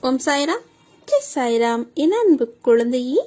ஓம் சாய்ராம், ஜெய் சாய்ராம். என் அன்பு குழந்தையே,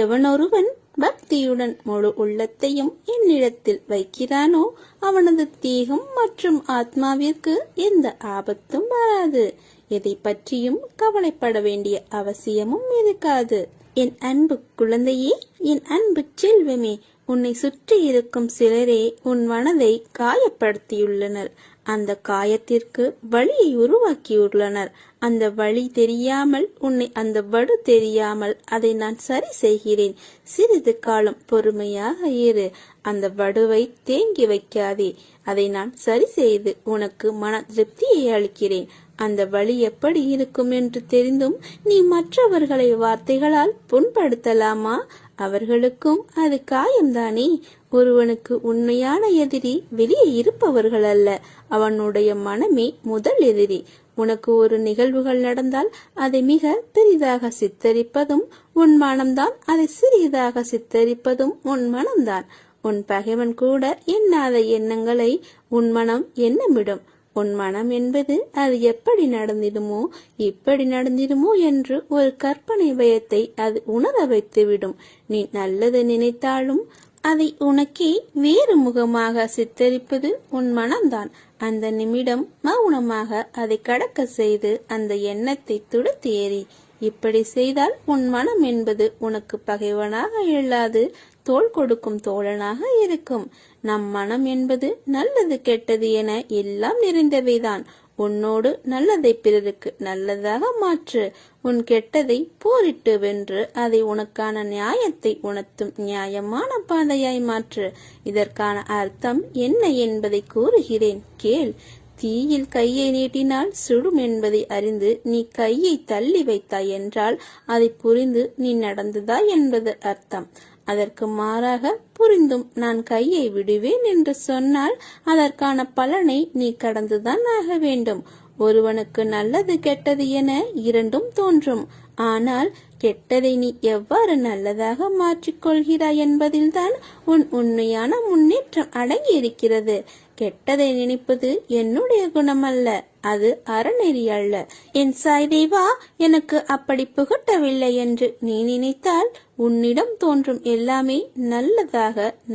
எவனொருவன் பக்தியுடன் முழு உள்ளத்தையும் என்னிடத்தில் வைக்கிறானோ அவனது தேகம் மற்றும் ஆத்மாவிற்கு எந்த ஆபத்தும் வராது. எதை பற்றியும் கவலைப்பட வேண்டிய அவசியமும் இருக்காது. என் அன்பு குழந்தையே, என் அன்பு செல்வமே, உன்னை சுற்றி இருக்கும் சிலரே உன் மனதை காயப்படுத்தியுள்ளனர். அந்த காயத்திற்கு வலியை உருவாக்கியுள்ளனர். அந்த வலி தெரியாமல், உன்னை அந்த வடு தெரியாமல் அதை நான் சரி செய்கிறேன். சிறிது காலம் பொறுமையாக இரு. அந்த வடுவை தேங்கி வைக்காதே. அதை நான் சரி செய்து உனக்கு மன திருப்தியை அளிக்கிறேன். அந்த வழி எப்படி இருக்கும் என்று தெரிந்தும் நீ மற்றவர்களை வார்த்தைகளால் புண்படுத்தலாமா? அவர்களுக்கும் அது காயம்தானே. ஒருவனுக்கு உண்மையான எதிரி வெளியே இருப்பவர்கள் அல்ல, அவனுடைய மனமே முதல் எதிரி. உனக்கு ஒரு நிகழ்வுகள் நடந்தால் அதை மிக பெரிதாக சித்தரிப்பதும் உன் மனம்தான். அதை சிறியதாக சித்தரிப்பதும் உன் மனம்தான். உன் பகைவன் கூட எண்ணாத எண்ணங்களை உன் மனம் எண்ணமிடும். உன் மனம் என்பது அது எப்படி நடந்திடுமோ இப்படி நடந்திடுமோ என்று ஒரு கற்பனை பயத்தை அது உணர வைத்துவிடும். நீ நல்லது நினைத்தாலும் அதை உனக்கே வேறு முகமாக சித்தரிப்பது உன் மனம்தான். அந்த நிமிடம் மௌனமாக அதை கடக்க செய்து அந்த எண்ணத்தை துடைத்து ஏறி. இப்படி செய்தால் உன் மனம் என்பது உனக்கு பகைவனாக இல்லாது தோள் கொடுக்கும் தோழனாக இருக்கும். நம் மனம் என்பது நல்லது கெட்டது என எல்லாம் நிறைந்தவைதான். உன்னோடு நல்லதை பிறருக்கு நல்லதாக மாற்று. உன் கெட்டதை போரிட்டு வென்று அதை உனக்கான நியாயத்தை உணர்த்தும் நியாயமான பாதையாய் மாற்று. இதற்கான அர்த்தம் என்ன என்பதை கூறுகிறேன், கேள். தீயில் கையை நீட்டினால் சுடும் என்பதை அறிந்து நீ கையை தள்ளி வைத்தாய் என்றால் அதை புரிந்து நீ நடந்ததாய் என்பது அர்த்தம். அதற்கு மாறாக புரிந்தும் நான் கையை விடுவேன் என்று சொன்னால் அதற்கான பலனை நீ கடந்துதான் ஆக வேண்டும். ஒருவனுக்கு நல்லது கெட்டது என இரண்டும் தோன்றும். ஆனால் கெட்டதை நீ எவ்வாறு நல்லதாக மாற்றிக்கொள்கிறாய் என்பதில்தான் உன் உண்மையான முன்னேற்றம் அடங்கி இருக்கிறது. கெட்டதை நினைப்பது என்னுடைய குணம் அல்ல, அது அறநெறி அல்ல. என் சாய்தேவா எனக்கு அப்படி புகட்டவில்லை என்று நீ நினைத்தால் உன்னிடம் தோன்றும் எல்லாமே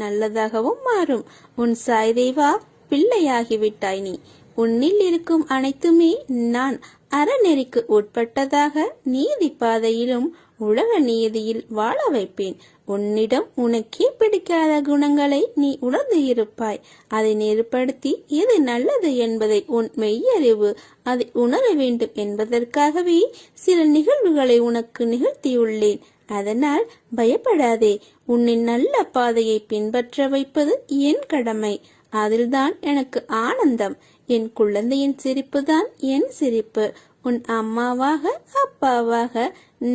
நல்லதாகவும் மாறும். உன் சாய்தேவா பிள்ளையாகிவிட்டாய் நீ. உன்னில் இருக்கும் அனைத்துமே நான் அறநெறிக்கு உட்பட்டதாக நீதி பாதையிலும் உலக நீதியில் வாழ வைப்பேன். உன்னிடம் உனக்கே பிடிக்காத குணங்களை நீ உணர்ந்து இருப்பாய். அதை நெருப்படுத்தி எது நல்லது என்பதை உன் மெய்யறிவு அதை உணர வேண்டும் என்பதற்காகவே சில நிகழ்வுகளை உனக்கு நிகழ்த்தியுள்ளேன். அதனால் பயப்படாதே. உன்னை நல்ல பாதையை பின்பற்ற வைப்பது என் கடமை. அதில்தான் எனக்கு ஆனந்தம். என் குழந்தையின் சிரிப்பு தான் என் சிரிப்பு. உன் அம்மாவாக அப்பாவாக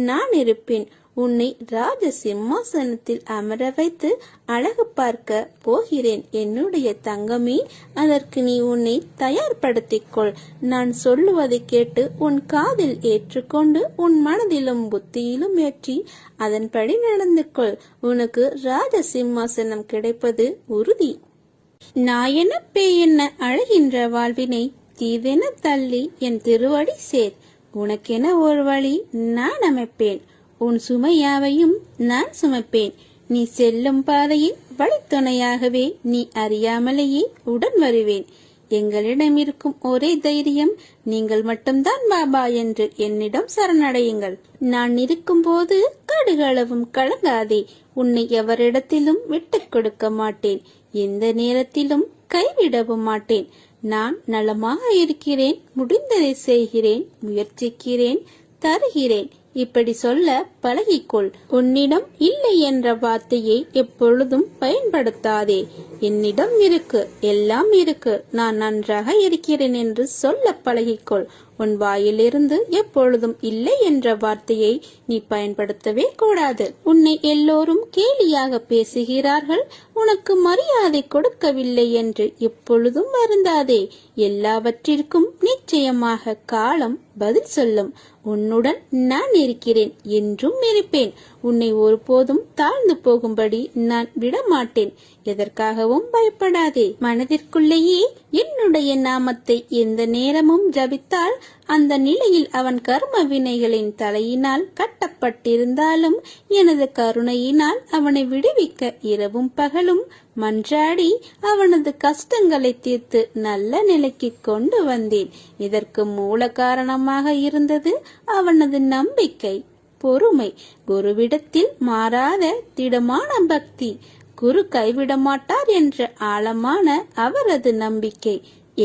நான் இருப்பேன். உன்னை ராஜ சிம்மாசனத்தில் அமர வைத்து அழகு பார்க்க போகிறேன் என்னுடைய தங்கமே. அதற்கு நீ உன்னை தயார்படுத்திக்கொள். நான் சொல்லுவதை கேட்டு உன் காதில் ஏற்றுக்கொண்டு உன் மனதிலும் புத்தியிலும் ஏற்றி அதன்படி நடந்து கொள். உனக்கு ராஜ சிம்மாசனம் கிடைப்பது உறுதி. நாயென பேயென அழகின்ற வாழ்வினை தீதென தள்ளி என் திருவடி சேர். உனக்கென ஒரு வழி நான் அமைப்பேன். உன் சுமையாவையும் நான் சுமப்பேன். நீ செல்லும் பாதையில் வழித்துணையாகவே நீ அறியாமலேயே உடன் வருவேன். எங்களிடம் இருக்கும் ஒரே தைரியம் நீங்கள் மட்டும்தான் பாபா என்று என்னிடம் சரணடையுங்கள். நான் இருக்கும் போது கடுகளவும் கலங்காதே. உன்னை எவரிடத்திலும் விட்டுக் கொடுக்க மாட்டேன். எந்த நேரத்திலும் கைவிடவும் மாட்டேன். நான் நலமாக இருக்கிறேன். முடிந்ததை செய்கிறேன், முயற்சிக்கிறேன், தருகிறேன். இப்படி சொல்ல பழகிக்கொள். உன்னிடம் இல்லை என்ற வார்த்தையை எப்பொழுதும் பயன்படுத்தாதே. என்னிடம் இருக்கு, எல்லாம் இருக்கு, நான் நன்றாக இருக்கிறேன் என்று சொல்ல பழகிக்கொள். உன் வாயிலிருந்து எப்பொழுதும் இல்லை என்ற வார்த்தையை நீ பயன்படுத்தவே கூடாது. உன்னை எல்லோரும் கேலியாக பேசுகிறார்கள், உனக்கு மரியாதை கொடுக்கவில்லை என்று எப்பொழுதும் வருந்தாதே. எல்லாவற்றிற்கும் நிச்சயமாக காலம் பதில் சொல்லும். உன்னுடன் நான் இருக்கிறேன், என்றும் இருப்பேன். உன்னை ஒருபோதும் தாழ்ந்து போகும்படி நான் விடமாட்டேன். எதற்காகவும் பயப்படாதே. மனதிற்குள்ளேயே என்னுடைய நாமத்தை எந்த நேரமும் ஜபித்தால் அந்த நிலையில் அவன் கர்ம வினைகளின் தலையினால் கட்டப்பட்டிருந்தாலும் எனது கருணையினால் அவனை விடுவிக்க இரவும் பகலும் மன்றாடி அவனது கஷ்டங்களை தீர்த்து நல்ல நிலைக்கு கொண்டு வந்தேன். இதற்கு மூல காரணமாக இருந்தது அவனது நம்பிக்கை, பொறுமை, குருவிடத்தில் மாறாத திடமான பக்தி, குரு கைவிட மாட்டார் என்ற ஆழமான அவரது நம்பிக்கை.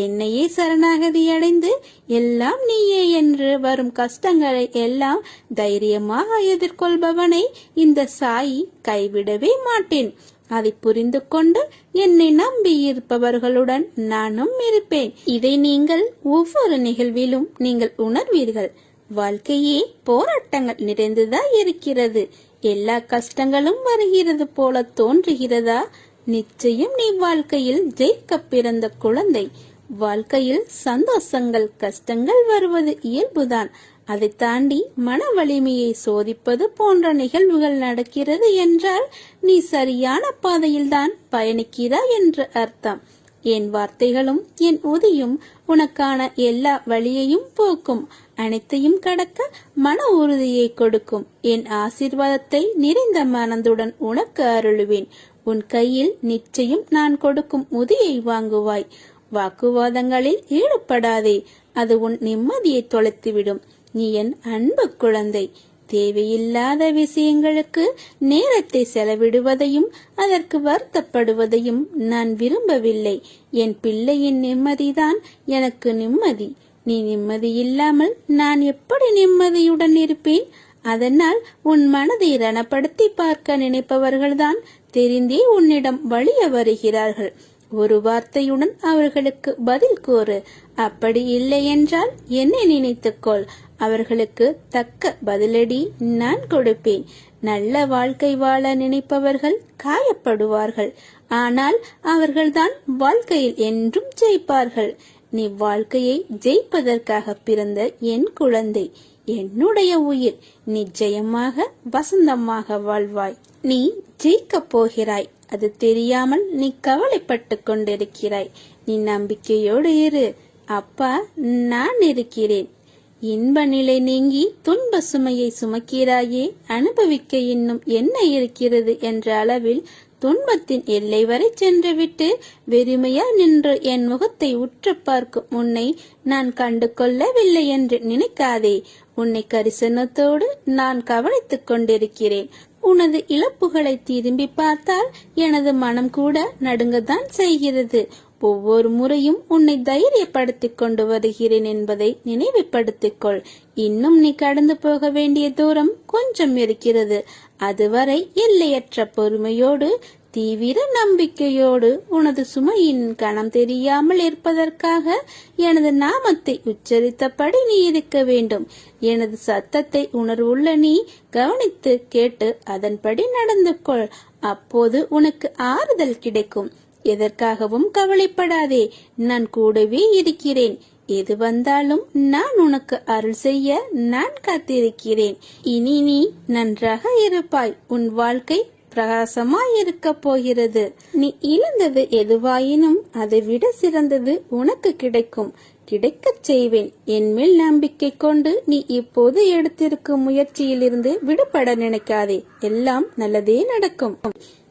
என்னையே சரணாகதி அடைந்து எல்லாம் நீயே என்று வரும் கஷ்டங்களை எல்லாம் தைரியமாக எதிர்கொள்பவனை இந்த சாயி கைவிடவே மாட்டேன். அதை புரிந்து கொண்டு என்னை நம்பி இருப்பவர்களுடன் நானும் இருப்பேன். இதை நீங்கள் ஒவ்வொரு நிகழ்விலும் நீங்கள் உணர்வீர்கள். வாழ்க்கையே போராட்டங்கள் நிறைந்துதான் இருக்கிறது. எல்லா கஷ்டங்களும் வருகிறது போல தோன்றுகிறதா? நிச்சயம் நீ வாழ்க்கையில் ஜெயிக்க பிறந்த குழந்தை. வாழ்க்கையில் சந்தோஷங்கள் கஷ்டங்கள் வருவது இயல்புதான். அதை தாண்டி மன வலிமையை சோதிப்பது போன்ற நிகழ்வுகள் நடக்கிறது என்றால் நீ சரியான பாதையில்தான் பயணிக்கிறாய் என்று அர்த்தம். என் வார்த்தைகளும் என் உதியும் உனக்கான எல்லா வழியையும் போக்கும். அனைத்தையும் கடக்க மன உறுதியை கொடுக்கும். என் ஆசீர்வாதத்தை நிறைந்த மனதுடன் உனக்கு அருளுவேன். உன் கையில் நிச்சயம் நான் கொடுக்கும் உதியை வாங்குவாய். வாக்குவாதங்களில் ஈடுபடாதே, அது உன் நிம்மதியை தொலைத்துவிடும். நீ என் அன்பு குழந்தை. தேவையில்லாத விஷயங்களுக்கு நேரத்தை செலவிடுவதையும் அதற்கு வருத்தப்படுவதையும் நான் விரும்பவில்லை. என் பிள்ளையின் நிம்மதிதான் எனக்கு நிம்மதி. நீ நிம்மதி இல்லாமல் நான் எப்படி நிம்மதியுடன் இருப்பேன்? அதனால் உன் மனதை ரணப்படுத்தி பார்க்க நினைப்பவர்கள்தான் தெரிந்தே உன்னிடம் வலிய வருகிறார்கள். ஒரு வார்த்தையுடன் அவர்களுக்கு பதில் கூறு. அப்படி இல்லை என்றால் என்னை நினைத்துக்கொள். அவர்களுக்கு தக்க பதிலடி நான் கொடுப்பேன். நல்ல வாழ்க்கை வாழ நினைப்பவர்கள் காயப்படுவார்கள். ஆனால் அவர்கள்தான் வாழ்க்கையில் என்றும் ஜெயிப்பார்கள். நீ வாழ்க்கையை ஜெயிப்பதற்காக பிறந்த என் குழந்தை, என்னுடைய உயிர். நிச்சயமாக வசந்தமாக வாழ்வாய். நீ ஜெயிக்கப் போகிறாய். அது தெரியாமல் நீ கவலைப்பட்டு கொண்டிருக்கிறாய். நீ நம்பிக்கையோடு இரு. அப்பா நான் இருக்கிறேன். இன்ப நிலை நீங்கி துன்ப சுமையை சுமக்கிறாயே, அனுபவிக்க இன்னும் என்ன இருக்கிறது என்ற அளவில் துன்பத்தின் எல்லை வரை சென்றுவிட்டு வெறுமையா நின்று என் முகத்தை உற்று பார்க்கும் உன்னை நான் கண்டு கொள்ளவில்லை என்று நினைக்காதே. உன்னை கரிசனத்தோடு நான் கவனித்துக் கொண்டிருக்கிறேன். உனது இழப்புகளை திரும்பி பார்த்தால் எனது மனம் கூட நடுங்கத்தான் செய்கிறது. ஒவ்வொரு முறையும் உன்னை தைரியப்படுத்திக் கொண்டு வருகிறேன் என்பதை நினைவுபடுத்திக்கொள். இன்னும் நீ கடந்து போக வேண்டிய தூரம் கொஞ்சம் இருக்கிறது. அதுவரை எல்லையற்ற பொறுமையோடு தீவிர நம்பிக்கையோடு உனது சுமையின் கணம் தெரியாமல் இருப்பதற்காக எனது நாமத்தை உச்சரித்தபடி நீ இருக்க வேண்டும். எனது சத்தத்தை உணர்வுள்ள நீ கவனித்து கேட்டு அதன்படி நடந்து கொள். அப்போது உனக்கு ஆறுதல் கிடைக்கும். எதற்காகவும் கவலைப்படாதே. நான் கூடவே இருக்கிறேன். எது வந்தாலும் நான் உனக்கு அருள் செய்ய நான் காத்திருக்கிறேன். இனி நீ நன்றாக இருப்பாய். உன் வாழ்க்கை பிரகாசமாய் இருக்க போகிறது. நீ இழந்தது எதுவாயினும் அதை விட சிறந்தது உனக்கு கிடைக்கும். கிடைக்கச் செய்வேன். என் மேல் நம்பிக்கை கொண்டு நீ இப்போது எடுத்திருக்கும் முயற்சியிலிருந்து விடுபட நினைக்காதே. எல்லாம் நல்லதே நடக்கும்.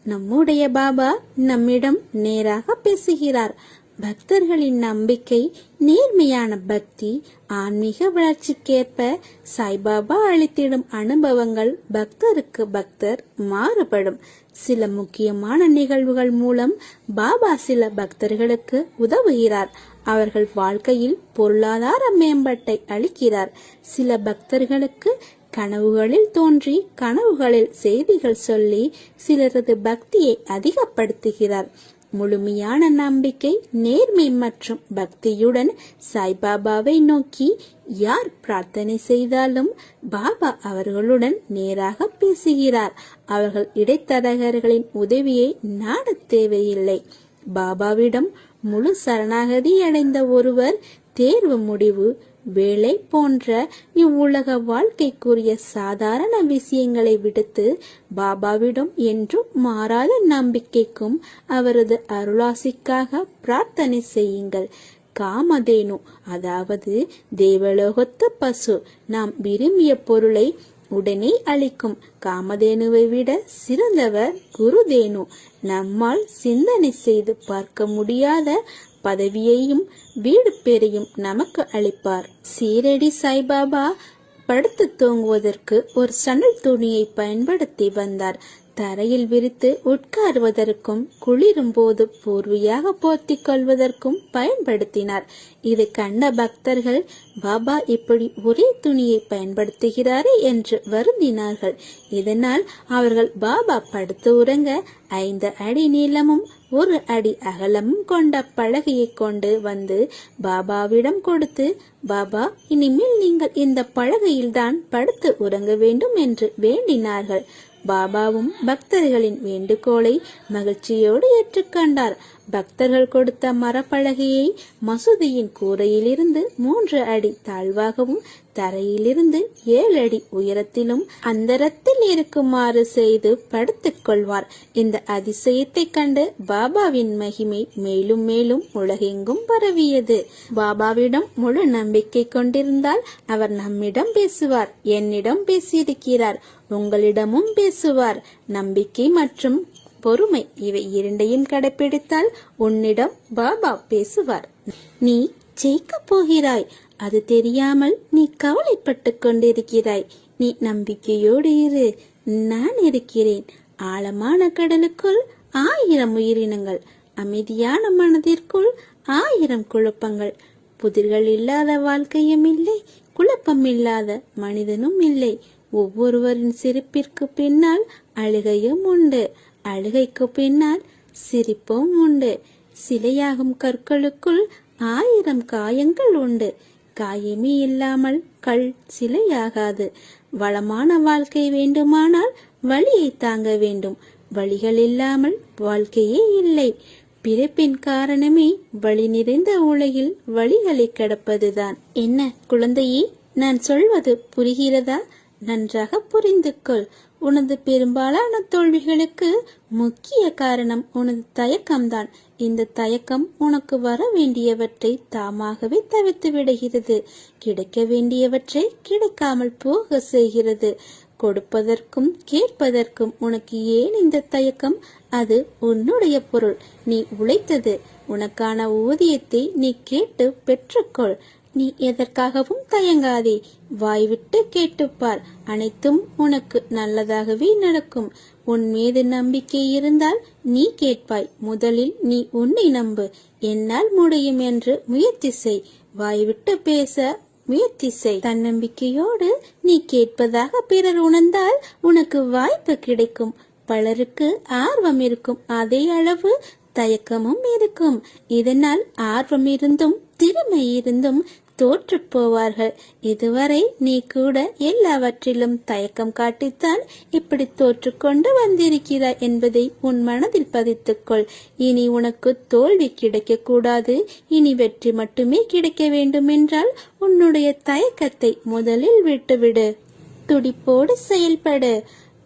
நம்முடைய பாபா நம்மிடம் நேராக பேசுகிறார். பக்தர்களின் நம்பிக்கை, நேர்மையான பக்தி, ஆன்மீக வளர்ச்சிக்கேற்ப சாய்பாபா அளித்திடும் அனுபவங்கள் பக்தருக்கு பக்தர் மாறுபடும். சில முக்கியமான நிகழ்வுகள் மூலம் பாபா சில பக்தர்களுக்கு உதவுகிறார். அவர்கள் வாழ்க்கையில் பொருளாதார மேம்பாட்டை அளிக்கிறார். சில பக்தர்களுக்கு கனவுகளில் தோன்றி கனவுகளில் செய்திகள் சொல்லி சிலரது பக்தியை அதிகப்படுத்துகிறார். முழுமையான நம்பிக்கை, நேர்மை மற்றும் பக்தியுடன் சாய்பாபாவை நோக்கி யார் பிரார்த்தனை செய்தாலும் பாபா அவர்களுடன் நேராக பேசுகிறார். அவர்கள் இடைத்தரகர்களின் உதவியை நாடத் தேவையில்லை. பாபாவிடம் முழு சரணாகதி அடைந்த ஒருவர் தேர்வு, முடிவு, வேலை போன்ற இவ்வுலக வாழ்க்கைக்குரிய சாதாரண விஷயங்களை விடுத்து பாபாவிடம் என்றும் மாறாத நம்பிக்கைக்கும் அவரது அருளாசிக்காக பிரார்த்தனை செய்யுங்கள். காமதேனு, அதாவது தேவலோகத்து பசு. நாம் விரும்பிய பொருளை உடனே அளிக்கும் காமதேனுவை விட சிறந்தவர் குருதேனு. நம்மால் சிந்தனை செய்து பார்க்க முடியாத பதவியையும் வீடு பேரையும் நமக்கு அளிப்பார். சீரடி சாய்பாபா படுத்து தூங்குவதற்கு ஒரு சணல் துணியை பயன்படுத்தி வந்தார். தரையில் விரித்து உட்காருவதற்கும் குளிரும் போது போர்வையாக போர்த்திக் கொள்வதற்கும் பயன்படுத்தினார். இதை கண்ட பக்தர்கள் பாபா இப்படி ஒரே துணியை பயன்படுத்துகிறாரே என்று வருந்தினார்கள். இதனால் அவர்கள் பாபா படுத்து உறங்க 5 அடி நீளமும் 1 அடி அகலமும் கொண்ட பலகையை கொண்டு வந்து பாபாவிடம் கொடுத்து, பாபா, இனிமேல் நீங்கள் இந்த பலகையில்தான் படுத்து உறங்க வேண்டும் என்று வேண்டினார்கள். பாபாவும் பக்தர்களின் வேண்டுகோளை மகிழ்ச்சியோடு ஏற்றுக்கொண்டார். பக்தர்கள் கொடுத்த மரப்பலகையை மசூதியின் கூரையிலிருந்து 3 அடி தாழ்வாகவும் தரையிலிருந்து 7 அடி உயரத்திலும் அந்தரத்தில் இருக்குமாறு செய்து படுத்துக் கொள்வார். இந்த அதிசயத்தை கண்டு பாபாவின் மகிமை மேலும் மேலும் உலகெங்கும் பரவியது. பாபாவிடம் முழு நம்பிக்கை கொண்டிருந்தால் அவர் நம்மிடம் பேசுவார். என்னிடம் பேசியிருக்கிறார், உங்களிடமும் பேசுவார். நம்பிக்கை மற்றும் பொறுமை இவை இரண்டையும் கடைபிடித்தால் உன்னிடம் பாபா பேசுவார். நீ ஜெயிக்க போகிறாய், அது தெரியாமல் நீ கவலைப்பட்டு கொண்டிருக்கிறாய். நீ நம்பிக்கையோடு இரு, நான் இருக்கிறேன். ஆழமான கடலுக்குள் 1000 உயிரினங்கள், அமைதியான மனதிற்குள் 1000 குழப்பங்கள். புதிர்கள் இல்லாத வாழ்க்கையும் இல்லை, குழப்பம் இல்லாத மனிதனும் இல்லை. ஒவ்வொருவரின் சிரிப்பிற்கு பின்னால் அழுகையும் உண்டு, அழுகைக்கு பின்னால் சிரிப்பும் உண்டு. சிலையாகும் கற்களுக்குள் 1000 காயங்கள் உண்டு. காயமே இல்லாமல் கல் சிலையாகாது. வளமான வாழ்க்கை வேண்டுமானால் வலியை தாங்க வேண்டும். வலிகள் இல்லாமல் வாழ்க்கையே இல்லை. பிறப்பின் காரணமே வலி நிறைந்த உலகில் வலிகளை கடப்பதுதான். என்ன குழந்தையே, நான் சொல்வது புரிகிறதா? நன்றாக புரிந்து கொள். உனது பெரும்பாலான தோல்விகளுக்கு முக்கிய காரணம் உனது தயக்கம்தான். இந்த தயக்கம் உனக்கு வர வேண்டியவற்றை தாமாகவே தவிர்த்து விடுகிறது. கிடைக்க வேண்டியவற்றை கிடைக்காமல் போக செய்கிறது. கொடுப்பதற்கும் கேட்பதற்கும் உனக்கு ஏன் இந்த தயக்கம்? அது உன்னுடைய பொருள், நீ உழைத்தது. உனக்கான ஊதியத்தை நீ கேட்டு பெற்றுக்கொள். நீ எதற்காகவும் தயங்காதே. வாய்விட்டு கேட்டுப்பார், அனைத்தும் உனக்கு நல்லதாகவே நடக்கும். உன் மீது நம்பிக்கை இருந்தால் நீ கேட்பாய். முதலில் நீ உன்னை நம்பு. என்னால் முடியும் என்று முயற்சி செய். வாய்விட்டு பேச முயற்சி செய். தன்னம்பிக்கையோடு நீ கேட்பதாக பிறர் உணர்ந்தால் உனக்கு வாய்ப்பு கிடைக்கும். பலருக்கு ஆர்வம் இருக்கும், அதே அளவு தயக்கமும் இருக்கும். இதனால் ஆர்வம் இருந்தும் திறமை இருந்தும் தோற்று போவார்கள். இதுவரை நீ கூட எல்லாவற்றிலும் தயக்கம் காட்டித்தான் இப்படி தோற்று கொண்டு வந்திருக்கிறாய் என்பதை உன் மனதில் பதித்துக்கொள். இனி உனக்கு தோல்வி கிடைக்க கூடாது. இனி வெற்றி மட்டுமே கிடைக்க வேண்டும் என்றால் உன்னுடைய தயக்கத்தை முதலில் விட்டுவிடு. துடிப்போடு செயல்படு.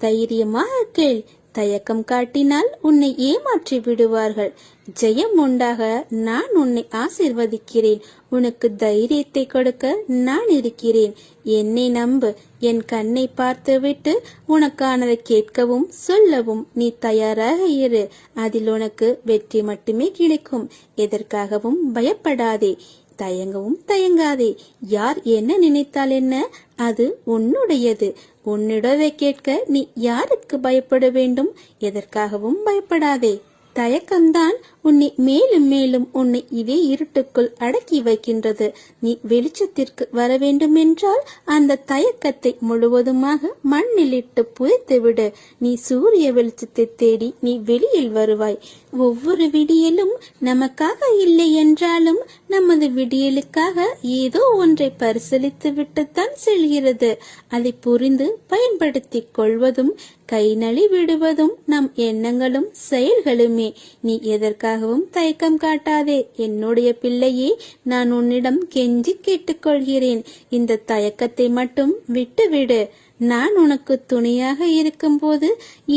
தைரியமாக கேள். தயக்கம் காட்டினால் உன்னை ஏமாற்றி விடுவார்கள். ஜெயம் உண்டாக நான் உன்னை ஆசீர்வதிக்கிறேன். உனக்கு தைரியத்தை கொடுக்க நான் இருக்கிறேன். என்னை நம்பு. என் கண்ணை பார்த்துவிட்டு உனக்கானதை கேட்கவும் சொல்லவும் நீ தயாராக இரு. அதில் உனக்கு வெற்றி மட்டுமே கிடைக்கும். எதற்காகவும் பயப்படாதே, தயங்கவும் தயங்காதே. யார் என்ன நினைத்தால் என்ன, அது உன்னுடையது. உன்னிடவே கேட்க நீ யாருக்கு பயப்பட வேண்டும்? எதற்காகவும் பயப்படாதே. தயக்கம்தான் உன்னை மேலும் மேலும் உன்னை இதே இருட்டுக்குள் அடக்கி வைக்கின்றது. நீ வெளிச்சத்திற்கு வர வேண்டும் என்றால் அந்த தயக்கத்தை முழுவதுமாக மண்ணிலிட்டு புதைத்து விடு. நீ சூரிய வெளிச்சத்தை தேடி நீ வெளியில் வருவாய். ஒவ்வொரு விடியலும் நமக்காக இல்லை என்றாலும் நமது விடியலுக்காக ஏதோ ஒன்றை பரிசீலித்து விட்டுத்தான் செல்கிறது. அதை புரிந்து பயன்படுத்தி கொள்வதும் கை நழி விடுவதும் நம் எண்ணங்களும் செயல்களுமே. நீ எதற்காக எதற்காகவும் தயக்கம் காட்டாதே. என்னுடைய பிள்ளையே, நான் உன்னிடம் கெஞ்சி கேட்டுக்கொள்கிறேன். இந்த தயக்கத்தை மட்டும் விட்டுவிடு. நான் உனக்கு துணையாக இருக்கும்போது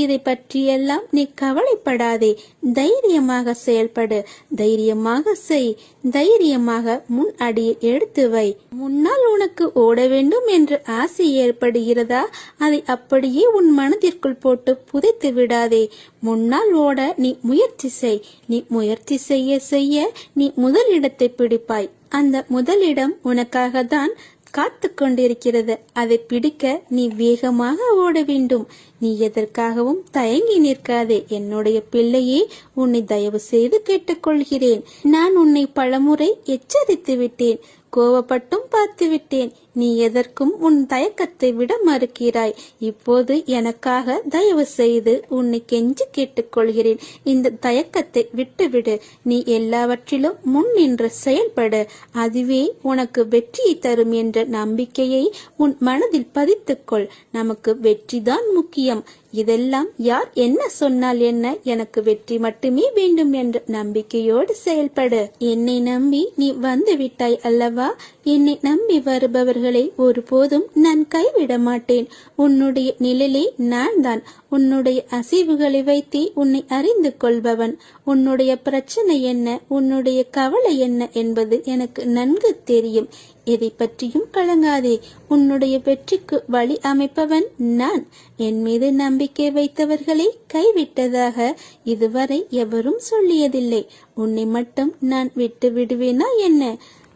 இதை பற்றியெல்லாம் நீ கவலைப்படாதே. தைரியமாக செயல்படு, தைரியமாக செய், தைரியமாக முன் அடியை எடுத்து வை. முன்னால் உனக்கு ஓட வேண்டும் என்று ஆசை ஏற்படுகிறதா? அதை அப்படியே உன் மனதிற்குள் போட்டு புதைத்து விடாதே. முன்னால் ஓட நீ முயற்சி செய். நீ முயற்சி செய்ய செய்ய நீ முதலிடத்தை பிடிப்பாய். அந்த முதலிடம் உனக்காக தான் காத்து கொண்டிருக்கிறது. அதை பிடிக்க நீ வேகமாக ஓட வேண்டும். நீ எதற்காகவும் தயங்கி நிற்காதே. என்னுடைய பிள்ளையே, உன்னை தயவு செய்து கேட்டுக்கொள்கிறேன். நான் உன்னை பலமுறை எச்சரித்து விட்டேன், கோவப்பட்டும் பார்த்து விட்டேன். நீ எதற்கும் உன் தயக்கத்தை விட மறுக்கிறாய். இப்போது எனக்காக தயவு செய்து உன்னை கெஞ்சி கேட்டுக்கொள்கிறேன். இந்த தயக்கத்தை விட்டுவிடு. நீ எல்லாவற்றிலும் முன் நின்று செயல்படு. அதுவே உனக்கு வெற்றியை தரும் என்ற நம்பிக்கையை உன் மனதில் பதித்துக்கொள். நமக்கு வெற்றிதான் முக்கியம். இதெல்லாம் யார் என்ன சொன்னால் என்ன, எனக்கு வெற்றி மட்டுமே வேண்டும் என்ற நம்பிக்கையோடு செயல்படு. என்னை நம்பி நீ வந்து விட்டாய் அல்லவா? என்னை நம்பி வருபவர்களை ஒருபோதும் நான் கைவிட மாட்டேன். உன்னுடைய நிழலே நான் தான். உன்னுடைய அசைவுகளை வைத்தே உன்னை அறிந்து கொள்பவன். உன்னுடைய பிரச்சனை என்ன, உன்னுடைய கவலை என்ன என்பது எனக்கு நன்கு தெரியும். எதை பற்றியும் கலங்காதே. உன்னுடைய வெற்றிக்கு வழி அமைப்பவன் நான். என் மீது நம்பிக்கை வைத்தவர்களை கைவிட்டதாக இதுவரை எவரும் சொல்லியதில்லை. உன்னை மட்டும் நான் விட்டு விடுவேனா என்ன?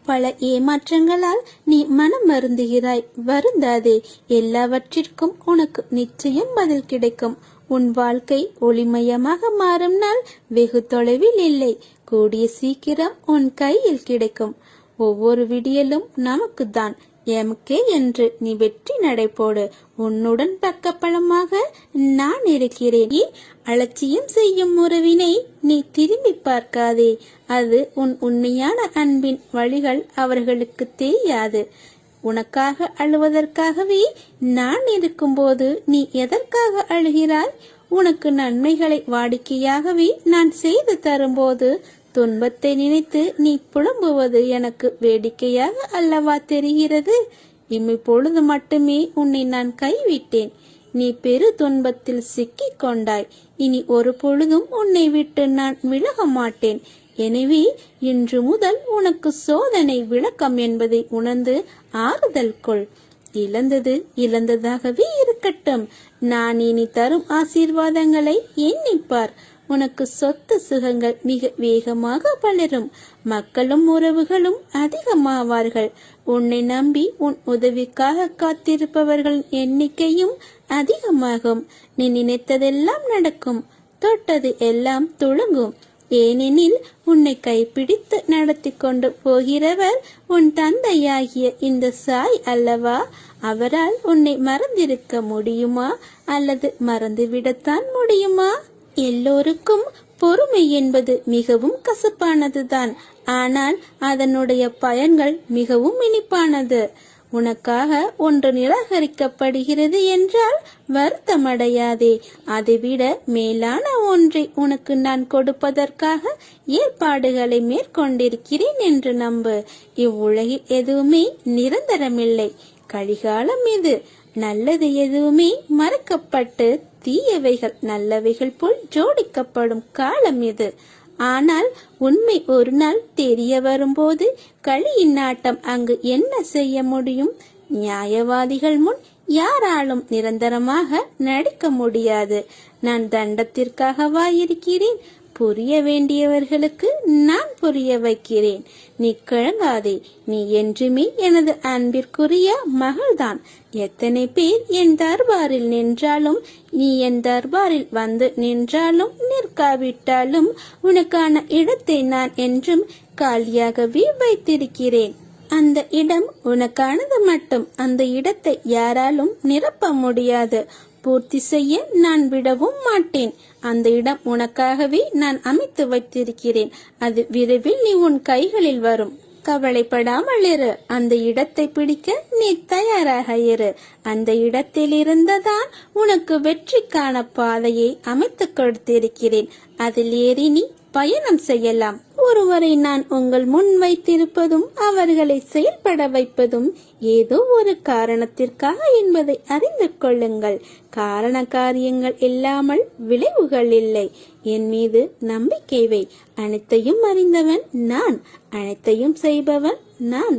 பல ஏமாற்றங்களால் நீ மனம் வருந்துகிறாய். வருந்தாதே. எல்லாவற்றிற்கும் உனக்கு நிச்சயம் பதில் கிடைக்கும். உன் வாழ்க்கை ஒளிமயமாக மாறும் நாள் வெகு தொலைவில் இல்லை. கூடிய சீக்கிரம் உன் கையில் கிடைக்கும். ஒவ்வொரு விடியலும் நமக்கு தான், எமக்கே என்று நீ வெற்றி நடைபோடு. உன்னுடன் பக்கபலமாக நான் இருக்கிறேன். அலட்சியம் செய்யும் உறவினை நீ திரும்பி பார்க்காதே. அது உன் உண்மையான அன்பின் வழிகள் அவர்களுக்கு தெரியாது. உனக்காக அழுவதற்காகவே நான் இருக்கும்போது நீ எதற்காக அழுகிறாய்? உனக்கு நன்மைகளை வாடிக்கையாகவே நான் செய்து தரும்போது துன்பத்தை நினைத்து நீ புலம்புவது எனக்கு வேடிக்கையாக அல்லவா தெரிகிறது? இம்மிப்பொழுது மட்டுமே உன்னை நான் கைவிட்டேன். நீ பெரு துன்பத்தில் சிக்கிக் கொண்டாய். இனி ஒரு பொழுதும் உன்னை விட்டு நான் விலக மாட்டேன். எனவே இன்று முதல் உனக்கு சோதனை விளக்கம் என்பதை உணர்ந்து ஆறுதல் கொள். இழந்தது இழந்ததாகவே இருக்கட்டும். நான் இனி தரும் ஆசீர்வாதங்களை எண்ணிப்பார். உனக்கு சொத்து சுகங்கள் மிக வேகமாக வளரும். மக்களும் உறவுகளும் அதிகமாவார்கள். உன்னை நம்பி உன் உதவிக்காக காத்திருப்பவர்களின் எண்ணிக்கையும் அதிகமாகும். நீ நினைத்ததெல்லாம் நடக்கும். தொட்டது எல்லாம் துளங்கும். ஏனெனில் உன்னை கைப்பிடித்து நடத்தி கொண்டு போகிறவர் உன் தந்தையாகிய இந்த சாய் அல்லவா? அவரால் உன்னை மறந்திருக்க முடியுமா? அல்லது மறந்துவிடத்தான் முடியுமா? எல்லோருக்கும் பொறுமை என்பது மிகவும் கசப்பானதுதான். ஆனால் அதனுடைய பயன்கள் மிகவும் இனிப்பானது. உனக்காக ஒன்று நிராகரிக்கப்படுகிறது என்றால் வருத்தமடையாதே. அதைவிட மேலான ஒன்றை உனக்கு நான் கொடுப்பதற்காக ஏற்பாடுகளை மேற்கொண்டிருக்கிறேன் என்று நம்பு. இவ்வுலகில் எதுவுமே நிரந்தரமில்லை. கலிகாலம் இது. நல்லது எதுவுமே மறைக்கப்பட்டு தீயவைகள் நல்லவைகள் போல் ஜோடிக்கப்படும் காலம் இது. ஆனால் உண்மை ஒரு நாள் தெரிய வரும்போது களியின் நாட்டம் அங்கு என்ன செய்ய முடியும்? நியாயவாதிகள் முன் யாராலும் நிரந்தரமாக நடிக்க முடியாது. நான் தண்டத்திற்காகவா இருக்கிறேன்? புரிய வேண்டியவர்களுக்கு நான் புரிய வைக்கிறேன். நீ கலங்காதே. நீ என்றுமே எனது அன்பிற்குரிய மகள்தான். எத்தனை பேர் என் தர்பாரில் நின்றாலும், நீ என் தர்பாரில் வந்து நின்றாலும் நிற்காவிட்டாலும் உனக்கான இடத்தை நான் என்றும் காலியாகவே வைத்திருக்கிறேன். அந்த இடம் உனக்கானது மட்டும். அந்த இடத்தை யாராலும் நிரப்ப முடியாது. பூர்த்தி செய்ய நான் விடவும் மாட்டேன். அந்த இடம் உனக்காகவே நான் அமைத்து வைத்திருக்கிறேன். அது விரைவில் நீ உன் கைகளில் வரும். கவலைப்படாமல் இரு. அந்த இடத்தை பிடிக்க நீ தயாராக இரு. அந்த இடத்தில் இருந்துதான் உனக்கு வெற்றிக்கான பாதையை அமைத்து கொடுத்திருக்கிறேன். அதில் ஏறி நீ பயணம் செய்யலாம். ஒருவரை நான் உங்கள் முன் வைத்திருப்பதும் அவர்களை செயல்பட வைப்பதும் ஏதோ ஒரு காரணத்திற்காக என்பதை அறிந்து கொள்ளுங்கள். காரண காரியங்கள் இல்லாமல் விளைவுகள் இல்லை. என் மீது நம்பிக்கை வை. அனைத்தையும் அறிந்தவன் நான், அனைத்தையும் செய்பவன் நான்.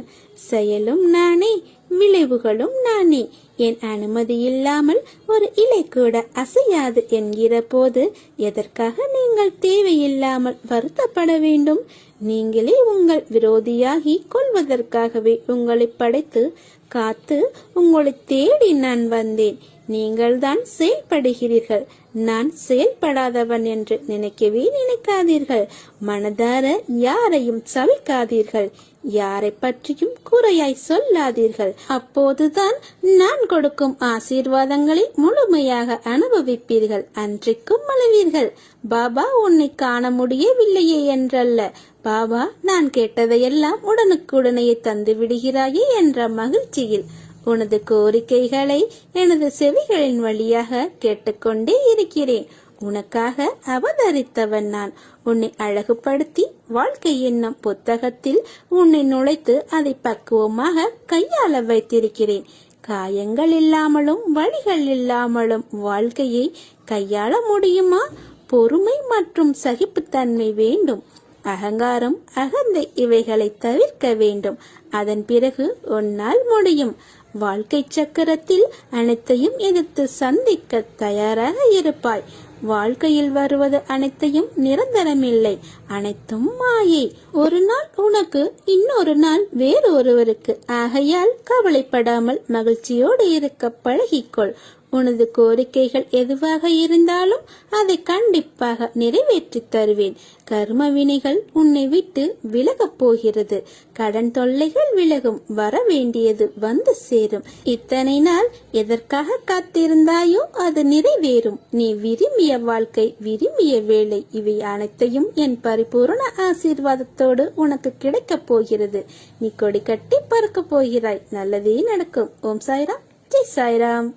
செயலும் நானே, விளைவுகளும் நானே. என் அனுமதி இல்லாமல் ஒரு இலை கூட அசையாது என்கிற போது எதற்காக நீங்கள் தேவையில்லாமல் வருத்தப்பட வேண்டும்? நீங்களே உங்கள் விரோதியாகி கொள்வதற்காகவே உங்களை படைத்து காத்து உங்களை தேடி நான் வந்தேன். நீங்கள்தான் செயல்படுகிறீர்கள். நான் செயல்படாதவன் என்று நினைக்கவே நினைக்காதீர்கள். மனதார யாரையும் சபிக்காதீர்கள். யாரை பற்றியும் குறையாய் சொல்லாதீர்கள். அப்போதுதான் நான் கொடுக்கும் ஆசீர்வாதங்களை முழுமையாக அனுபவிப்பீர்கள். அன்றைக்கும் மலவீர்கள். பாபா உன்னை காண முடியவில்லையே என்றல்ல, பாபா நான் கேட்டதையெல்லாம் உடனுக்குடனே தந்து விடுகிறாயே என்ற மகிழ்ச்சியில் உனது கோரிக்கைகளை எனது செவிகளின் வழியாக கேட்டுக்கொண்டே இருக்கிறேன். உனக்காக அவதரித்தவன் நான். உன்னை அழகுபடுத்தி வாழ்க்கை என்னும் புத்தகத்தில் உன்னை நுழைத்து அதை பக்குவமாக கையாள வைத்திருக்கிறேன். காயங்கள் இல்லாமலும் வழிகள் இல்லாமலும் வாழ்க்கையை கையாள முடியுமா? பொறுமை மற்றும் சகிப்புத்தன்மை வேண்டும். அகங்காரம், அகந்தை இவைகளை தவிர்க்க வேண்டும். அதன் பிறகு உன்னால் முடியும். வாழ்க்கை சக்கரத்தில் அனைத்தையும் எதிர்த்து சந்திக்க தயாராக இருப்பாய். வாழ்க்கையில் வருவது அனைத்தையும் நிரந்தரமில்லை, அனைத்தும் மாயை. ஒரு நாள் உனக்கு, இன்னொரு நாள் வேறு ஒருவருக்கு. ஆகையால் கவலைப்படாமல் மகிழ்ச்சியோடு இருக்க பழகிக்கொள். உனது கோரிக்கைகள் எதுவாக இருந்தாலும் அதை கண்டிப்பாக நிறைவேற்றி தருவேன். கர்ம வினைகள் உன்னை விட்டு விலகப் போகிறது. கடன் தொல்லைகள் விலகும். வர வேண்டியது வந்து சேரும். இத்தனை நாள் எதற்காக காத்திருந்தாயோ அது நிறைவேறும். நீ விரும்பிய வாழ்க்கை, விரும்பிய வேலை, இவை அனைத்தையும் என் பரிபூர்ண ஆசீர்வாதத்தோடு உனக்கு கிடைக்கப் போகிறது. நீ கொடி கட்டி பறக்கப் போகிறாய். நல்லதே நடக்கும். ஓம் சாய்ராம், ஜெய் சாய்ராம்.